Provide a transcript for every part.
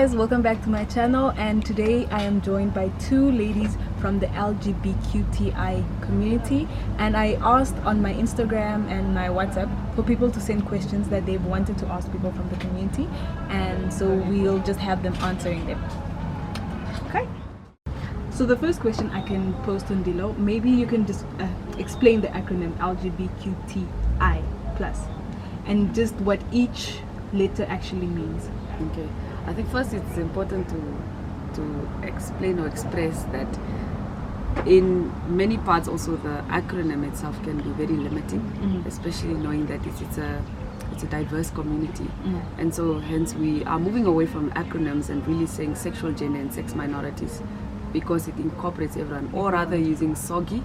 guys, welcome back to my channel, and today I am joined by two ladies from the LGBTQTI community, and I asked on my Instagram and my WhatsApp for people to send questions that they've wanted to ask people from the community, and so we'll just have them answering them. Okay, so the first question I can pose to Ndiilo, maybe you can just explain the acronym LGBTQTI plus and just what each letter actually means. Okay, I think first it's important to explain or express that in many parts also the acronym itself can be very limiting, especially knowing that it's a diverse community, and so hence we are moving away from acronyms and really saying sexual, gender and sex minorities because it incorporates everyone, or rather using SOGI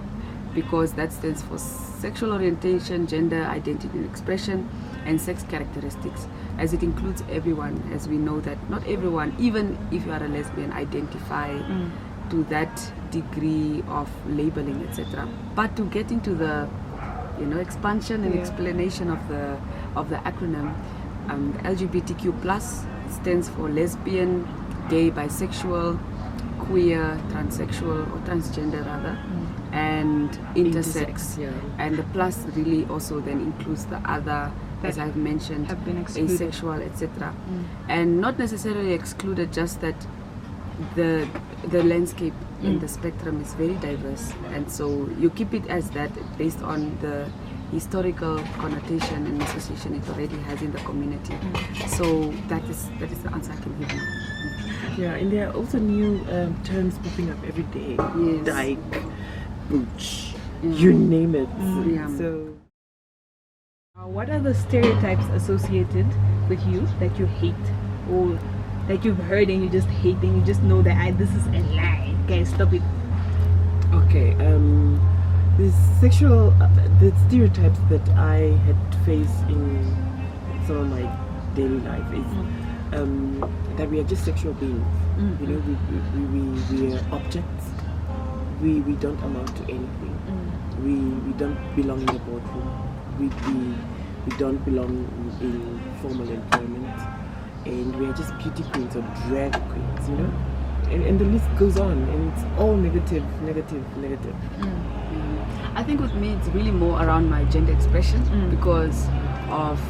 because that stands for sexual orientation, gender identity and expression, and sex characteristics, as it includes everyone, as we know that not everyone, even if you are a lesbian, identify to that degree of labeling, etc. But to get into the expansion and explanation of the acronym, LGBTQ plus stands for lesbian, gay, bisexual, queer, transsexual or transgender rather, and intersex. And the plus really also then includes the other, as I've mentioned, asexual, etc. And not necessarily excluded, just that the landscape in the spectrum is very diverse, and so you keep it as that based on the historical connotation and association it already has in the community. So that is the answer I can give you. Yeah, and there are also new terms popping up every day. Yes. Dyke, butch, you name it. So What are the stereotypes associated with you that you hate, or that you've heard and you just hate and you just know that this is a lie? Guys, stop it. okay, the stereotypes that I had faced in some of my daily life is that we are just sexual beings. We are objects. We don't amount to anything. We don't belong in the boardroom. We don't belong in formal employment, and we are just beauty queens or drag queens, and the list goes on, and it's all negative. I think with me it's really more around my gender expression because of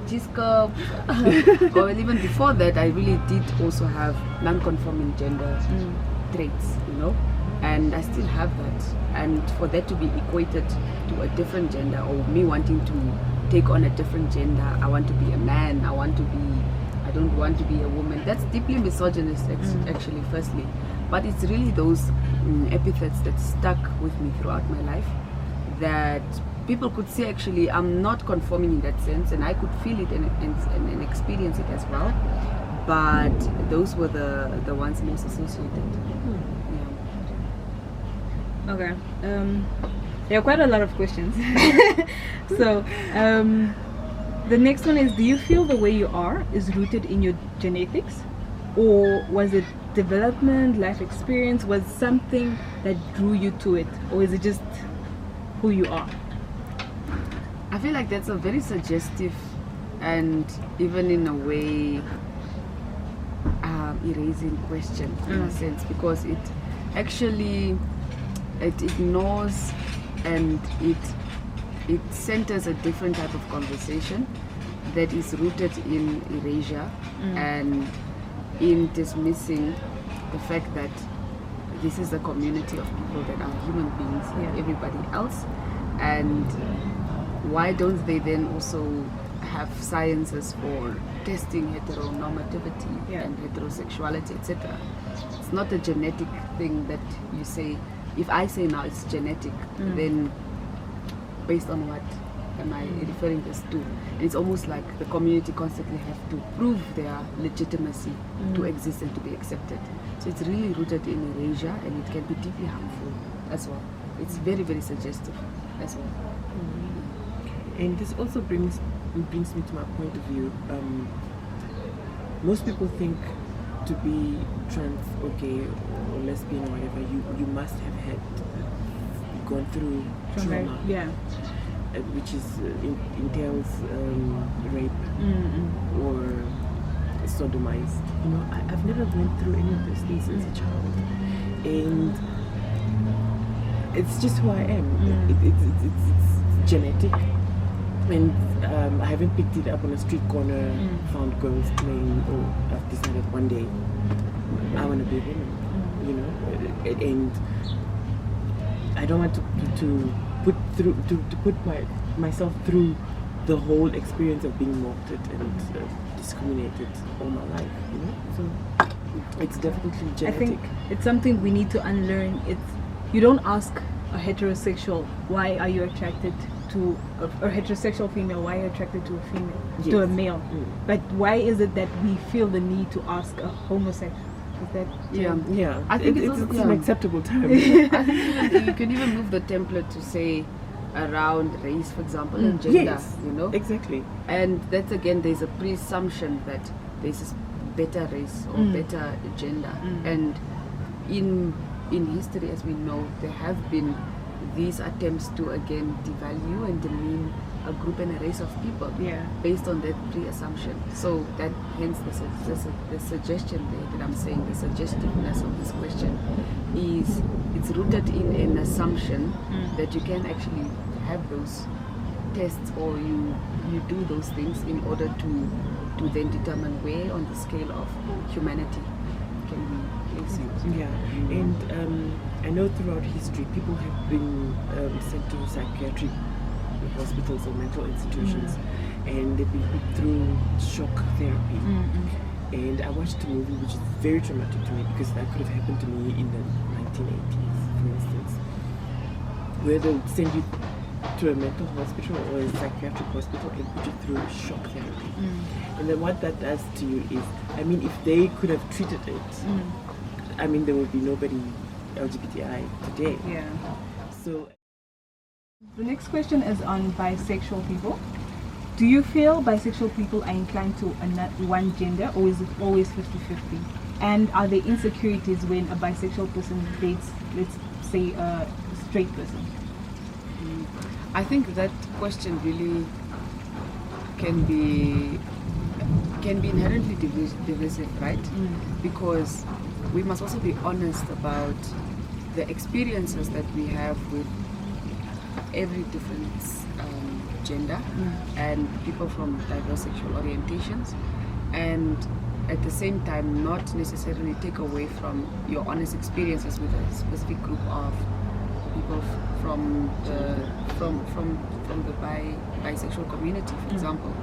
G-scope. Or even before that I really did also have non-conforming gender traits, and I still have that, and for that to be equated to a different gender, or me wanting to take on a different gender, I want to be a man, I don't want to be a woman, that's deeply misogynist actually, firstly. But it's really those epithets that stuck with me throughout my life, that people could say actually I'm not conforming in that sense, and I could feel it and experience it as well, but those were the ones most associated. Okay. There are quite a lot of questions. So the next one is, do you feel the way you are is rooted in your genetics, or was it development, life experience, was something that drew you to it, or is it just who you are? I feel like that's a very suggestive and even in a way erasing question in a sense, because it actually ignores and it centers a different type of conversation that is rooted in erasure and in dismissing the fact that this is a community of people that are human beings like everybody else, and why don't they then also have sciences for testing heteronormativity and heterosexuality, etc. It's not a genetic thing that you say. If I say now it's genetic, then based on what am I referring this to? And it's almost like the community constantly have to prove their legitimacy to exist and to be accepted. So it's really rooted in erasure, and it can be deeply harmful as well. It's very, very suggestive as well. And this also brings me to my point of view. Most people think to be trans or gay or lesbian or whatever, you must have gone through trauma, which is entails rape or sodomized. You know, I've never went through any of those things as a child, and it's just who I am. It's genetic, and I haven't picked it up on a street corner, found girls playing, or I've decided one day I want to be a woman. You know, and I don't want to put myself through the whole experience of being mocked and discriminated all my life. You know, so it's definitely genetic. I think it's something we need to unlearn. You don't ask a heterosexual why are you attracted to a heterosexual female, why are you attracted to a female, to a male, but why is it that we feel the need to ask a homosexual? Yeah. I think it's an acceptable term. I think you can even move the template to say around race, for example, and gender. Yes, you know, exactly. And that's again, there's a presumption that there's a better race or better gender, and in history, as we know, there have been these attempts to again devalue and demean a group and a race of people based on that pre-assumption. So that hence the suggestion there that I'm saying, the suggestiveness of this question is it's rooted in an assumption that you can actually have those tests or you do those things in order to then determine where on the scale of humanity can we place you. Yeah, and I know throughout history people have been sent to psychiatric hospitals or mental institutions, and they've been put through shock therapy. And I watched a movie which is very traumatic to me because that could have happened to me in the 1980s, for instance, where they would send you to a mental hospital or a psychiatric hospital and put you through shock therapy. And then what that does to you is, I mean, if they could have treated it, I mean, there would be nobody LGBTI today. Yeah. So The next question is on bisexual people. Do you feel bisexual people are inclined to one gender, or is it always 50-50? And are there insecurities when a bisexual person dates, let's say, a straight person? I think that question really can be inherently divisive, right? Because we must also be honest about the experiences that we have with every different gender and people from diverse sexual orientations, and at the same time not necessarily take away from your honest experiences with a specific group of people from the bisexual community, for example.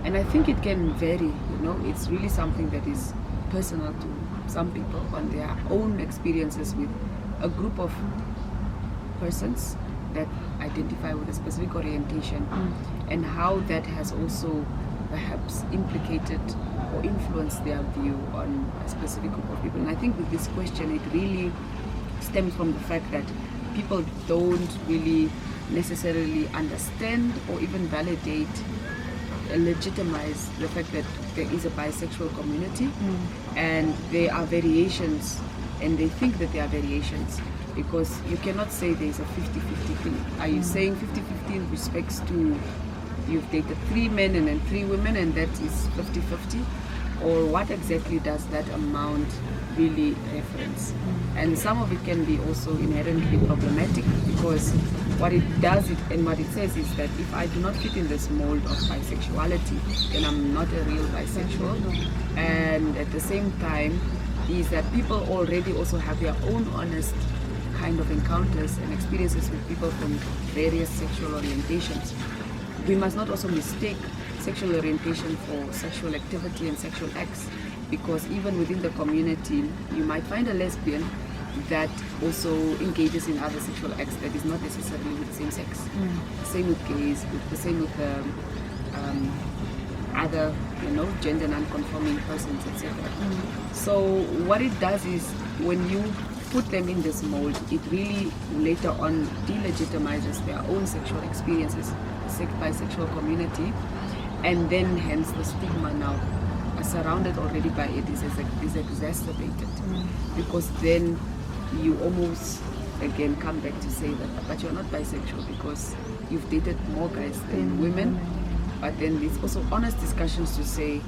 And I think it can vary, you know, it's really something that is personal to some people on their own experiences with a group of persons that identify with a specific orientation, and how that has also perhaps implicated or influenced their view on a specific group of people. And I think with this question, it really stems from the fact that people don't really necessarily understand or even validate and legitimize the fact that there is a bisexual community and there are variations, and they think that there are variations, because you cannot say there's a 50-50 thing. Are you saying 50-50 in respects to you've dated 3 men and then 3 women and that is 50-50? Or what exactly does that amount really reference? And some of it can be also inherently problematic, because what it does and what it says is that if I do not fit in this mold of bisexuality, then I'm not a real bisexual. And at the same time is that people already also have their own honest kind of encounters and experiences with people from various sexual orientations. We must not also mistake sexual orientation for sexual activity and sexual acts, because even within the community you might find a lesbian that also engages in other sexual acts that is not necessarily with the same sex. Same with gays, the same with other, you know, gender non-conforming persons, etc. So what it does is, when you put them in this mold, it really later on delegitimizes their own sexual experiences, the bisexual community, and then hence the stigma now surrounded already by it is exacerbated, because then you almost again come back to say that, but you're not bisexual because you've dated more guys than women. But then there's also honest discussions to say,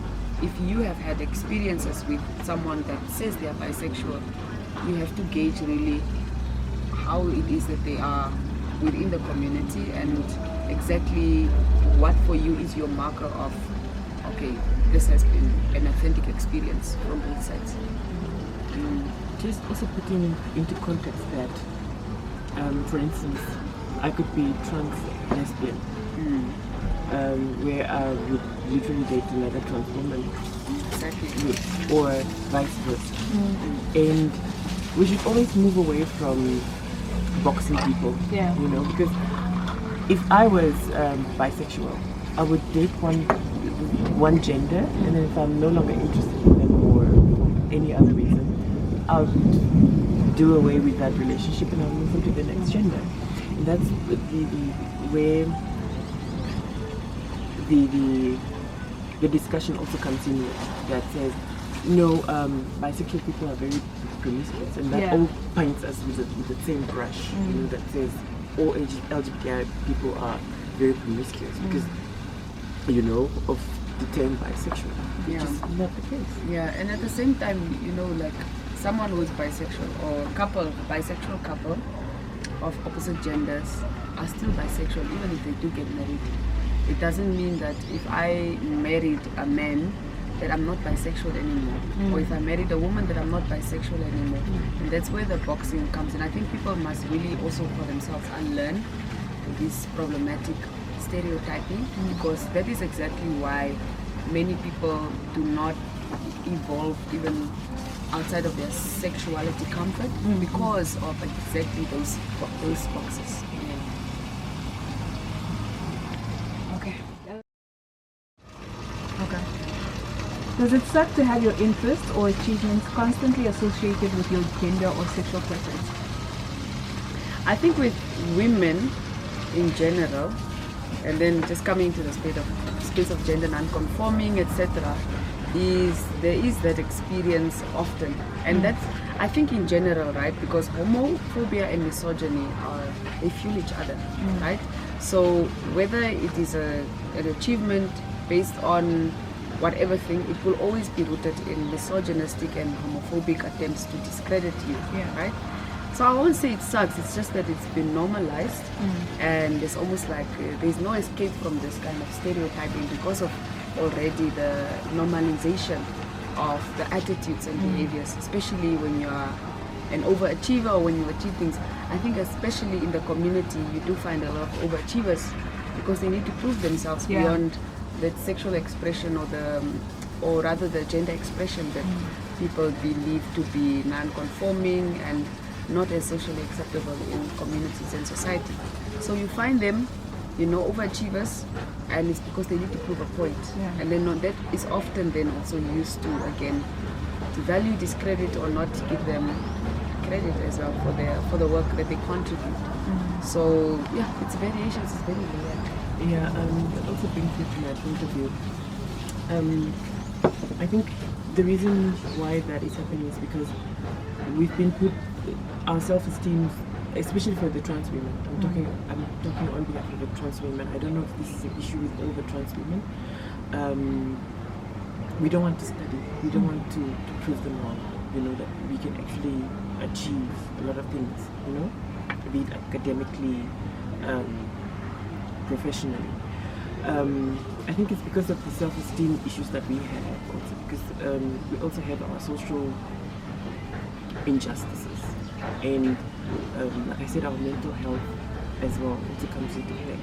if you have had experiences with someone that says they are bisexual, you have to gauge really how it is that they are within the community and exactly what for you is your marker of, okay, this has been an authentic experience from both sides. Just also putting into context that, for instance, I could be trans lesbian, where I would literally date another trans woman, Exactly. or vice versa. And we should always move away from boxing people, Yeah. you know, because if I was bisexual, I would date one gender, and then if I'm no longer interested in them or for any other reason, I would do away with that relationship and I'll move on to the next gender. And that's where the discussion also comes in that says, bisexual people are very promiscuous, and that all paints us with the same brush, that says all LGBTI people are very promiscuous because, of the term bisexual, which is not the case. Yeah, and at the same time, like someone who is bisexual or bisexual couple of opposite genders are still bisexual even if they do get married. It doesn't mean that if I married a man that I'm not bisexual anymore, or if I married a woman that I'm not bisexual anymore. And that's where the boxing comes in. I think people must really also for themselves unlearn this problematic stereotyping, because that is exactly why many people do not evolve even outside of their sexuality comfort, because of exactly those boxes. Okay. Does it suck to have your interests or achievements constantly associated with your gender or sexual preference? I think with women in general, and then just coming to the space of gender non-conforming, etc., there is that experience often, and that's, I think, in general, right? Because homophobia and misogyny they fuel each other, right? So whether it is an achievement based on whatever thing, it will always be rooted in misogynistic and homophobic attempts to discredit you, right? So I won't say it sucks, it's just that it's been normalized, and it's almost like there's no escape from this kind of stereotyping because of already the normalization of the attitudes and behaviors, especially when you are an overachiever or when you achieve things. I think especially in the community you do find a lot of overachievers because they need to prove themselves beyond that sexual expression or rather the gender expression that people believe to be non-conforming and not as socially acceptable in communities and society. So you find them, overachievers, and it's because they need to prove a point. And then that is often then also used to, again, to value, discredit, or not give them credit as well for the work that they contribute. So it's variations, it's very layered. Yeah, that also brings me to my point of view. I think the reason why that is happening is because we've been put our self-esteem, especially for the trans women. I'm talking on behalf of the trans women. I don't know if this is an issue with all the trans women. We don't want to study. We don't want to prove them wrong. That we can actually achieve a lot of things. Be it academically, professionally. I think it's because of the self-esteem issues that we have also, because we also have our social injustices, and like I said, our mental health as well also comes into play.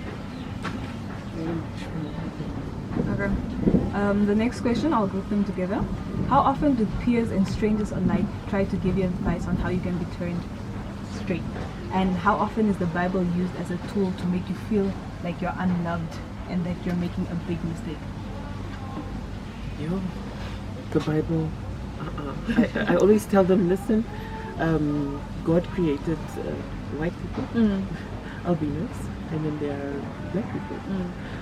Okay. The next question, I'll group them together. How often do peers and strangers online try to give you advice on how you can be turned straight? And how often is the Bible used as a tool to make you feel like you're unloved and that you're making a big mistake? The Bible, I always tell them, listen, God created white people, albinos, and then there are black people.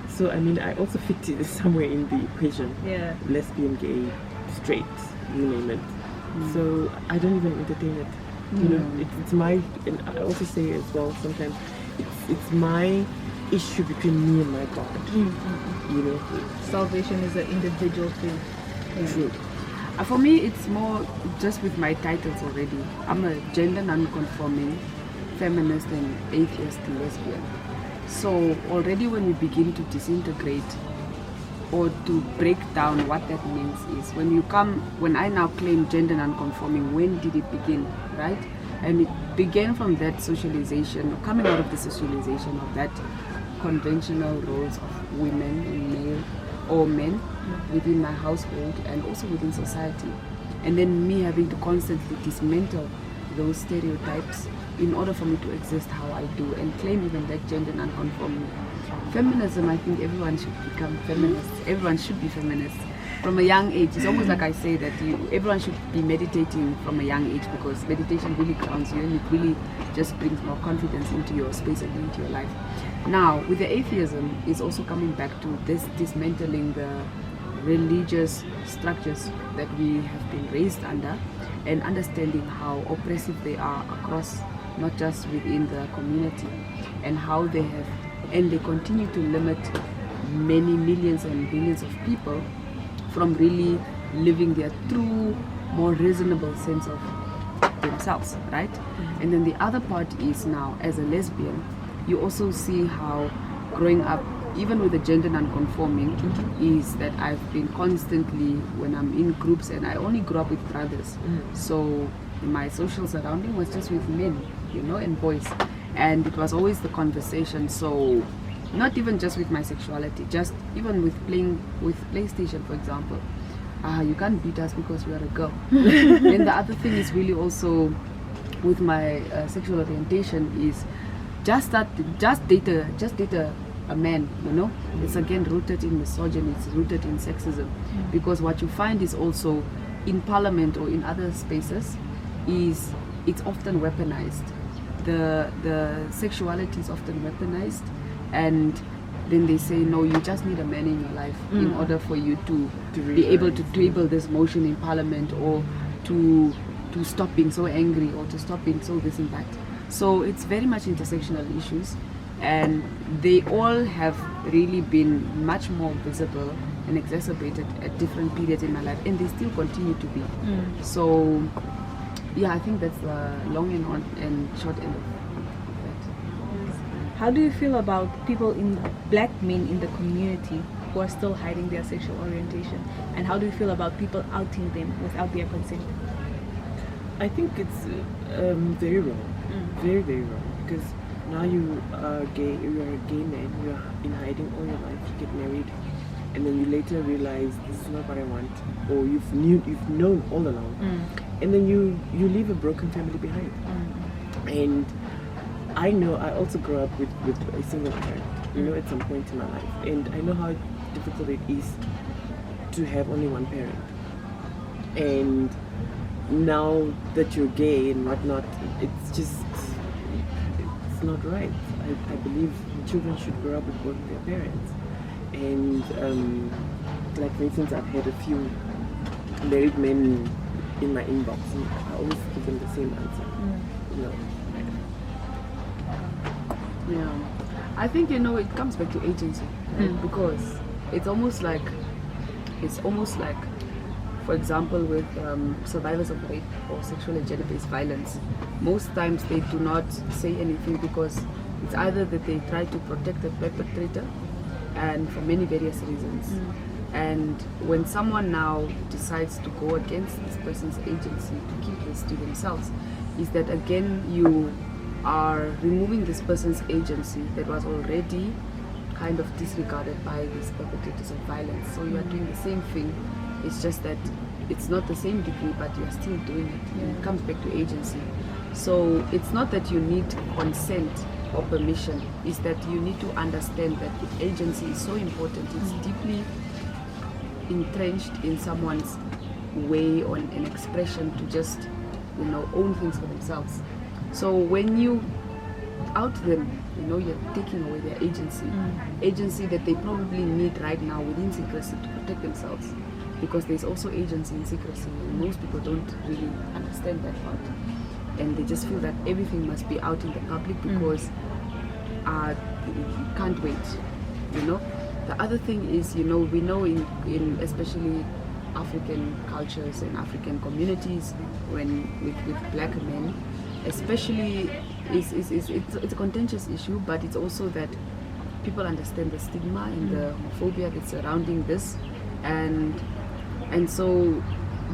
So I also fit it somewhere in the equation. Lesbian, gay, straight, you name it. So I don't even entertain it. It's my, and I also say as well sometimes, it's my issue between me and my God. Salvation is an individual thing. True. For me, it's more just with my titles already. I'm a gender non-conforming, feminist and atheist lesbian. So already when we begin to disintegrate or to break down what that means is when I now claim gender non-conforming, when did it begin, right? And it began from that socialization, coming out of the socialization of that conventional roles of women and male or men within my household and also within society. And then me having to constantly dismantle those stereotypes in order for me to exist how I do and claim even that gender non-conforming. Feminism, I think everyone should become feminists. Everyone should be feminists from a young age. It's almost like I say that everyone should be meditating from a young age, because meditation really grounds you and it really just brings more confidence into your space and into your life. Now, with the atheism, is also coming back to this dismantling the religious structures that we have been raised under and understanding how oppressive they are across, not just within the community, and how they have and they continue to limit many millions and billions of people from really living their true, more reasonable sense of themselves, right? And then the other part is now, as a lesbian, you also see how growing up, even with the gender non-conforming, is that I've been constantly, when I'm in groups, and I only grew up with brothers, so my social surrounding was just with men, and boys, and it was always the conversation. So not even just with my sexuality, just even with playing with PlayStation, for example, you can't beat us because we are a girl. And the other thing is really also with my sexual orientation is just date a man, It's again rooted in misogyny, it's rooted in sexism, because what you find is also in parliament or in other spaces is it's often weaponized. The sexuality is often weaponized, and then they say, no, you just need a man in your life in order for you to be able to table this motion in parliament, or to stop being so angry, or to stop being so this and that. So it's very much intersectional issues, and they all have really been much more visible and exacerbated at different periods in my life, and they still continue to be. So yeah, I think that's the long and short end of that. How do you feel about black men in the community who are still hiding their sexual orientation? And how do you feel about people outing them without their consent? I think it's very wrong, very, very wrong, because now you are a gay man, you are in hiding all your life, you get married, and then you later realize this is not what I want, or you've known all along, and then you leave a broken family behind. And I know I also grew up with a single parent, at some point in my life, and I know how difficult it is to have only one parent. And now that you're gay and whatnot, it's not right. I believe children should grow up with both their parents. And like for instance, I've had a few married men in my inbox, and I always give them the same answer. Yeah, I think it comes back to agency, right? Because it's almost like, for example, with survivors of rape or sexual and gender-based violence, most times they do not say anything because it's either that they try to protect the perpetrator, and for many various reasons. And when someone now decides to go against this person's agency to keep this to themselves, is that again you are removing this person's agency that was already kind of disregarded by these perpetrators of violence. So you are doing the same thing, it's just that it's not the same degree, but you are still doing it. It comes back to agency. So it's not that you need consent or permission, is that you need to understand that agency is so important. It's deeply entrenched in someone's way or an expression to just own things for themselves. So when you out them, you're taking away their agency that they probably need right now within secrecy to protect themselves, because there's also agency in secrecy, and most people don't really understand that part, and they just feel that everything must be out in the public because can't wait. The other thing is, we know in especially African cultures and African communities when with black men, especially, it's a contentious issue, but it's also that people understand the stigma and the homophobia that's surrounding this, and so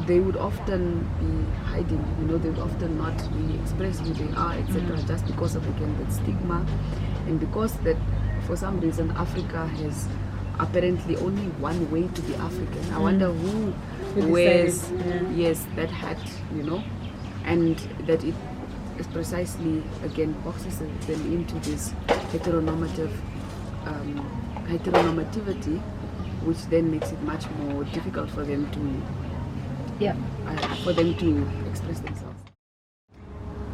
they would often be hiding, they would often not really express who they are, etc., just because of, again, that stigma, and because that for some reason Africa has apparently only one way to be African. I wonder who wears that hat, and that it is precisely, again, boxes them into this heteronormativity, which then makes it much more difficult for them to express themselves.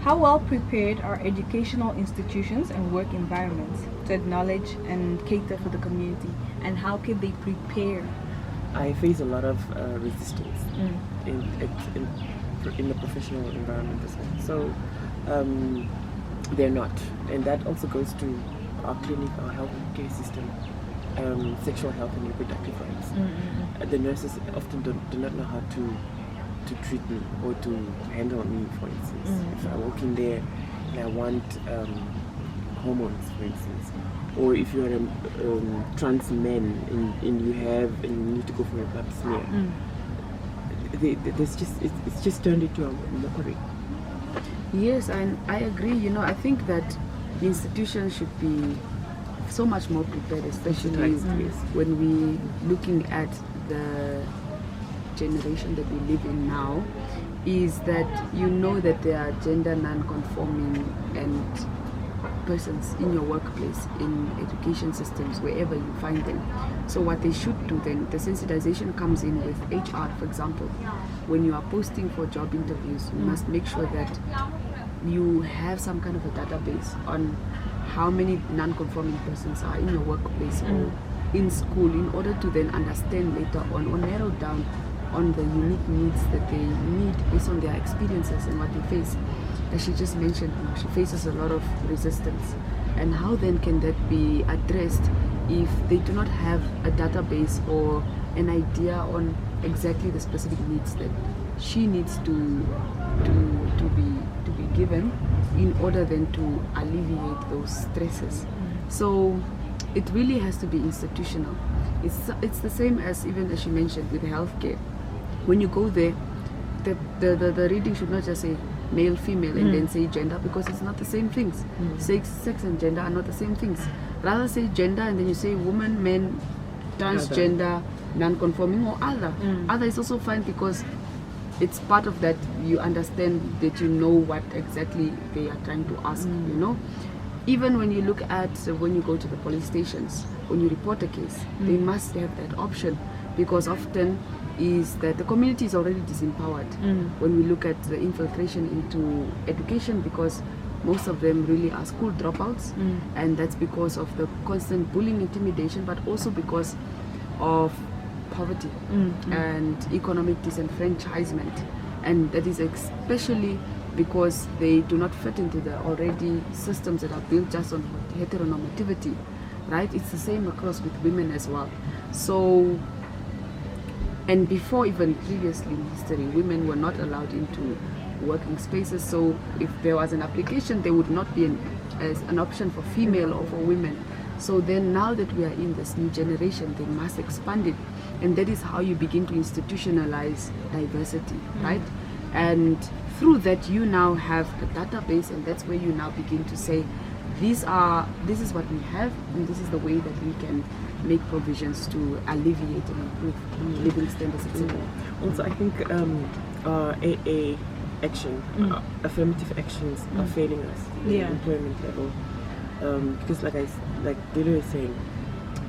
How well prepared are educational institutions and work environments to acknowledge and cater for the community, and how can they prepare? I face a lot of resistance in the professional environment as well. So they're not, and that also goes to our clinic, our health care system, sexual health and reproductive rights. The nurses often do not know how to treat me or to handle me, for instance. If I walk in there and I want hormones, for instance, or if you're a trans man and you need to go for a pap smear, it's just turned into a mockery. Yes, and I agree. I think that institutions should be so much more prepared, especially when we're looking at the generation that we live in now, is that that there are gender non-conforming and persons in your workplace, in education systems, wherever you find them. So what they should do then, the sensitization comes in with HR, for example. When you are posting for job interviews, you must make sure that you have some kind of a database on how many non-conforming persons are in your workplace or in school, in order to then understand later on or narrow down on the unique needs that they need based on their experiences and what they face. As she just mentioned, she faces a lot of resistance. And how then can that be addressed if they do not have a database or an idea on exactly the specific needs that she needs to be given in order then to alleviate those stresses. So it really has to be institutional. It's the same as, even as she mentioned, with healthcare. When you go there, the reading should not just say male, female, and then say gender, because it's not the same things. Sex and gender are not the same things. Rather say gender and then you say woman, men, transgender, non-conforming, or other. Other is also fine, because it's part of that. You understand that you know what exactly they are trying to ask, Even when you look at, when you go to the police stations, when you report a case, they must have that option, because often is that the community is already disempowered when we look at the infiltration into education, because most of them really are school dropouts, and that's because of the constant bullying, intimidation, but also because of poverty and economic disenfranchisement, and that is especially because they do not fit into the already systems that are built just on heteronormativity, right? It's the same across with women as well. So, and before, even previously in history, women were not allowed into working spaces. So if there was an application, there would not be an option for female or for women. So then, now that we are in this new generation, they must expand it. And that is how you begin to institutionalize diversity, right? And through that, you now have a database, and that's where you now begin to say, this is what we have, and this is the way that we can make provisions to alleviate and improve living standards, etc. Also, I think AA action, affirmative actions are failing us at the employment level, because like Ndiilo is saying,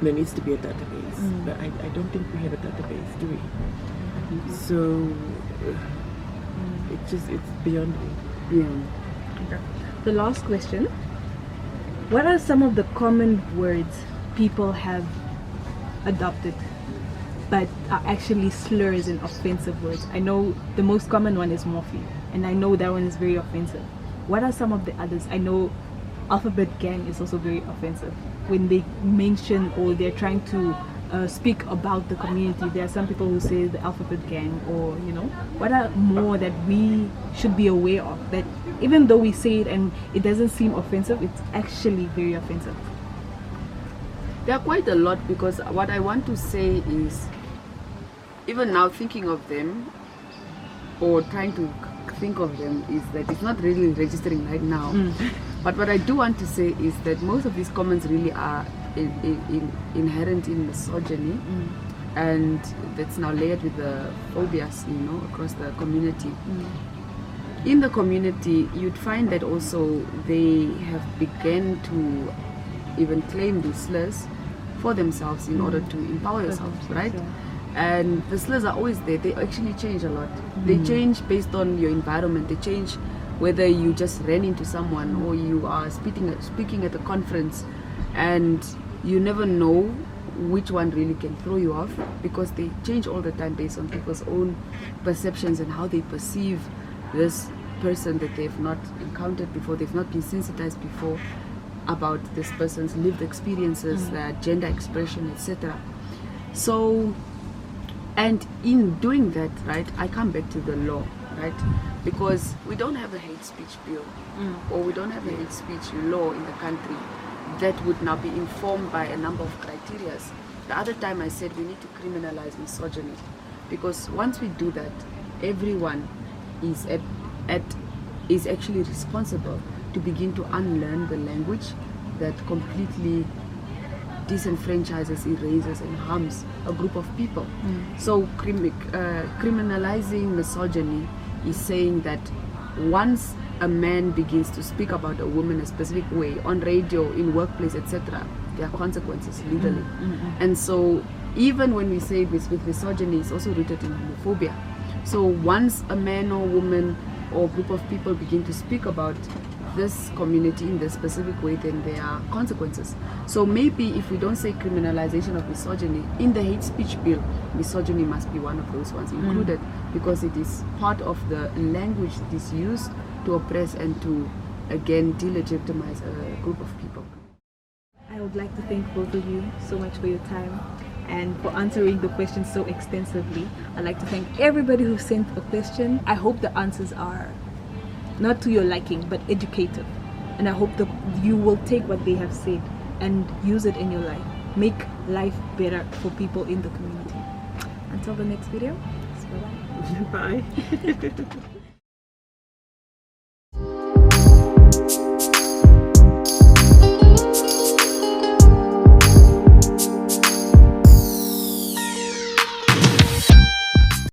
there needs to be a database, but I don't think we have a database, do we? So it's beyond me. The last question: what are some of the common words people have adopted but are actually slurs and offensive words? I know the most common one is morphe, and I know that one is very offensive. What are some of the others? I know alphabet gang is also very offensive when they mention, or they're trying to speak about the community? There are some people who say the alphabet gang, or what are more that we should be aware of, that even though we say it and it doesn't seem offensive, it's actually very offensive? There are quite a lot, because what I want to say is, even now thinking of them or trying to think of them, is that it's not really registering right now. But what I do want to say is that most of these comments really are inherent in misogyny, and that's now layered with the phobias, across the community. In the community, you'd find that also they have begun to even claim these slurs for themselves in order to empower themselves, right? And the slurs are always there. They actually change a lot. They change based on your environment. They change whether you just ran into someone or you are speaking at a conference, and you never know which one really can throw you off, because they change all the time based on people's own perceptions and how they perceive this person that they've not encountered before, they've not been sensitized before about this person's lived experiences, their gender expression, etc. So, and in doing that, right, I come back to the law, right? Because we don't have a hate speech bill, or we don't have a hate speech law in the country that would now be informed by a number of criteria. The other time I said we need to criminalize misogyny, because once we do that, everyone is is actually responsible to begin to unlearn the language that completely disenfranchises, erases, and harms a group of people. So criminalizing misogyny is saying that once a man begins to speak about a woman a specific way on radio, in workplace, etc., there are consequences legally. And so even when we say it with misogyny, it's also rooted in homophobia. So once a man or woman or group of people begin to speak about this community in this specific way, then there are consequences. So maybe if we don't say criminalization of misogyny, in the hate speech bill, misogyny must be one of those ones included, because it is part of the language that is used to oppress and to, again, delegitimize a group of people. I would like to thank both of you so much for your time and for answering the questions so extensively. I'd like to thank everybody who sent a question. I hope the answers are not to your liking, but educative. And I hope that you will take what they have said and use it in your life. Make life better for people in the community. Until the next video, bye-bye. Bye.